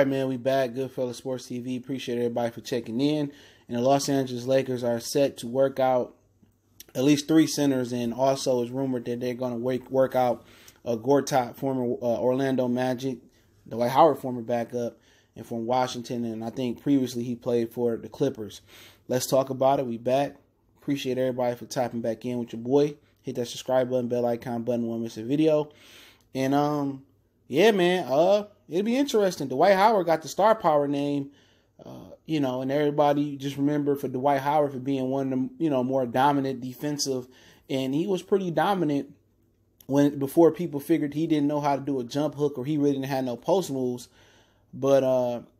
right, man, we back. Goodfellas Sports TV. Appreciate everybody for checking in. And the Los Angeles Lakers are set to work out at least 3 centers, and also it's rumored that they're going to work out Gortat, former Orlando Magic, Dwight Howard, former backup, and from Washington, and I think previously he played for the Clippers. Let's talk about it. We back. Appreciate everybody for tapping back in with your boy. Hit that subscribe button, bell icon button, won't miss a video. And yeah, man, it'll be interesting. Dwight Howard got the star power name, and everybody just remember for Dwight Howard for being one of the, more dominant defensive, and he was pretty dominant before people figured he didn't know how to do a jump hook or he really didn't have no post moves. But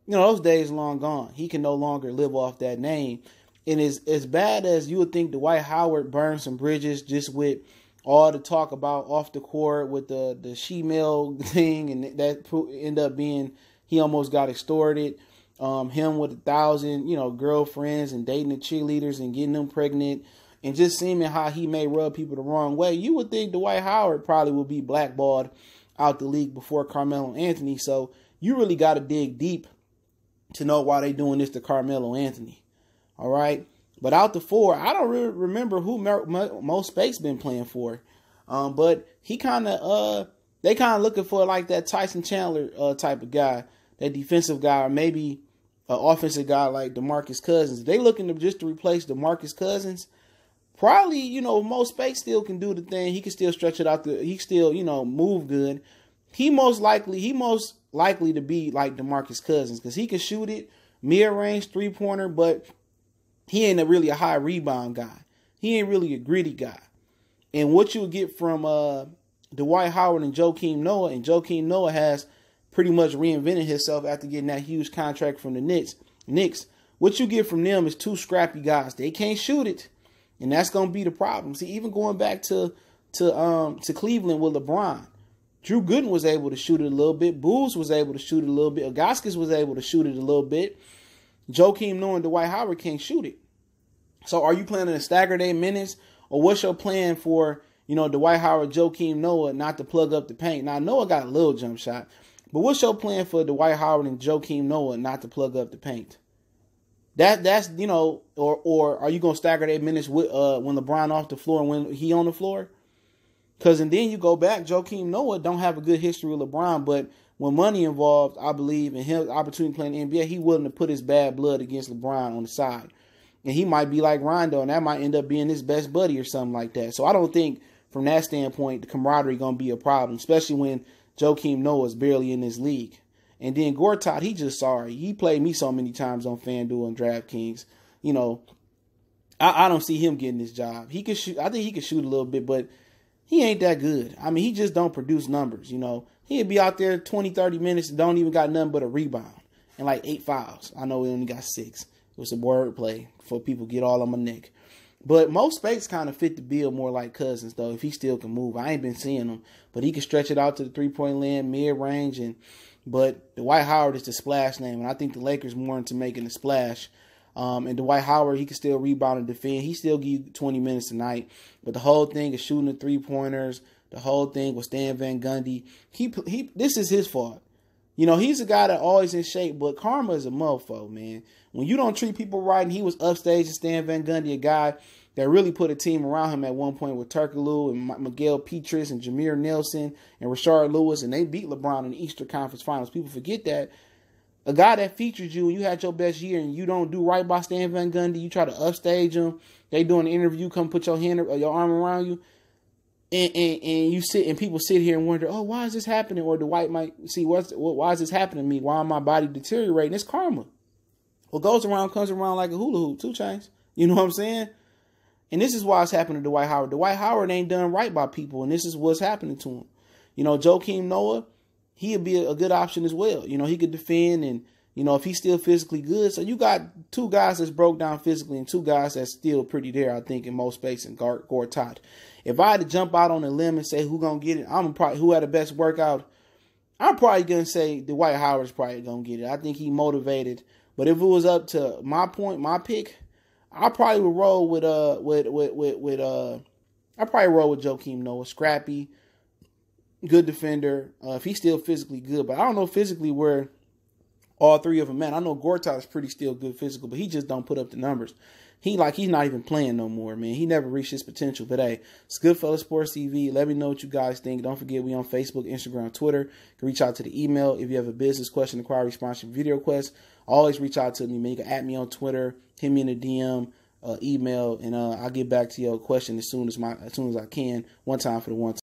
those days long gone. He can no longer live off that name. And as bad as you would think Dwight Howard burned some bridges just with all the talk about off the court with the she-male thing, and that ended up being he almost got extorted. Him with 1,000, girlfriends and dating the cheerleaders and getting them pregnant and just seeming how he may rub people the wrong way. You would think Dwight Howard probably would be blackballed out the league before Carmelo Anthony. So you really got to dig deep to know why they doing this to Carmelo Anthony. All right. But out the 4, I don't really remember who Mo Speights been playing for. But he they kind of looking for like that Tyson Chandler type of guy, that defensive guy, or maybe an offensive guy like DeMarcus Cousins. They looking to replace DeMarcus Cousins. Probably, Mo Speights still can do the thing. He can still stretch it out. He still, move good. He most likely to be like DeMarcus Cousins because he can shoot it, mid-range, three-pointer, but he ain't really a high rebound guy. He ain't really a gritty guy. And what you'll get from Dwight Howard and Joakim Noah, and Joakim Noah has pretty much reinvented himself after getting that huge contract from the Knicks. What you get from them is 2 scrappy guys. They can't shoot it, and that's going to be the problem. See, even going back to Cleveland with LeBron, Drew Gooden was able to shoot it a little bit. Bulls was able to shoot it a little bit. Augustus was able to shoot it a little bit. Joakim Noah and Dwight Howard can't shoot it. So are you planning to stagger their minutes, or what's your plan for, Dwight Howard, Joakim Noah not to plug up the paint? Now, Noah got a little jump shot, but what's your plan for Dwight Howard and Joakim Noah not to plug up the paint? That's or are you gonna stagger their minutes with when LeBron off the floor and when he on the floor? Because and then you go back, Joakim Noah don't have a good history with LeBron, but when money involved, I believe, in his opportunity playing in the NBA, he willing to put his bad blood against LeBron on the side. And he might be like Rondo, and that might end up being his best buddy or something like that. So I don't think from that standpoint, the camaraderie going to be a problem, especially when Joakim Noah is barely in this league. And then Gortat, he just sorry. He played me so many times on FanDuel and DraftKings. I don't see him getting this job. He could shoot. I think he could shoot a little bit, but he ain't that good. I mean, he just don't produce numbers, He'd be out there 20, 30 minutes and don't even got nothing but a rebound and like 8 fouls. I know he only got 6. It was a word play for people to get all on my neck. But Mo Speights kind of fit the bill more like Cousins, though, if he still can move. I ain't been seeing him, but he can stretch it out to the three-point land, mid-range. But Dwight Howard is the splash name, and I think the Lakers more into making a splash. And Dwight Howard, he can still rebound and defend. He still give you 20 minutes a night. But the whole thing is shooting the three-pointers. The whole thing with Stan Van Gundy. This is his fault. He's a guy that always in shape, but karma is a mofo, man. When you don't treat people right, and he was upstage and Stan Van Gundy, a guy that really put a team around him at one point with Turkoglu and Miguel Pietrus and Jameer Nelson and Rashard Lewis, and they beat LeBron in the Eastern Conference Finals. People forget that. A guy that featured you and you had your best year and you don't do right by Stan Van Gundy, you try to upstage him, they do an interview, come put your hand or your arm around you, and you sit and people sit here and wonder, oh, why is this happening? Or Dwight might see, why is this happening to me? Why am my body deteriorating? It's karma. What goes around comes around like a hula hoop, 2 chains. You know what I'm saying? And this is why it's happening to Dwight Howard. Dwight Howard ain't done right by people, and this is what's happening to him. Joakim Noah, he'd be a good option as well. He could defend, and if he's still physically good. So you got 2 guys that's broke down physically and 2 guys that's still pretty there, I think, in Mo Speights and Gortat. If I had to jump out on a limb and say who gonna get it, who had the best workout, I'm probably gonna say Dwight Howard's probably gonna get it. I think he motivated. But if it was up to my pick, I probably would roll with Joakim Noah, scrappy, good defender. If he's still physically good, but I don't know physically where all three of them, man, I know Gortat's pretty still good physical, but he just don't put up the numbers. He's not even playing no more, man. He never reached his potential. But hey, it's Goodfellas Sports TV. Let me know what you guys think. Don't forget, we on Facebook, Instagram, Twitter. You can reach out to the email if you have a business question, inquiry, sponsor, video request. Always reach out to me, man. You can @ me on Twitter, hit me in the DM, email, and I'll get back to your question as soon as I can. One time for the one time.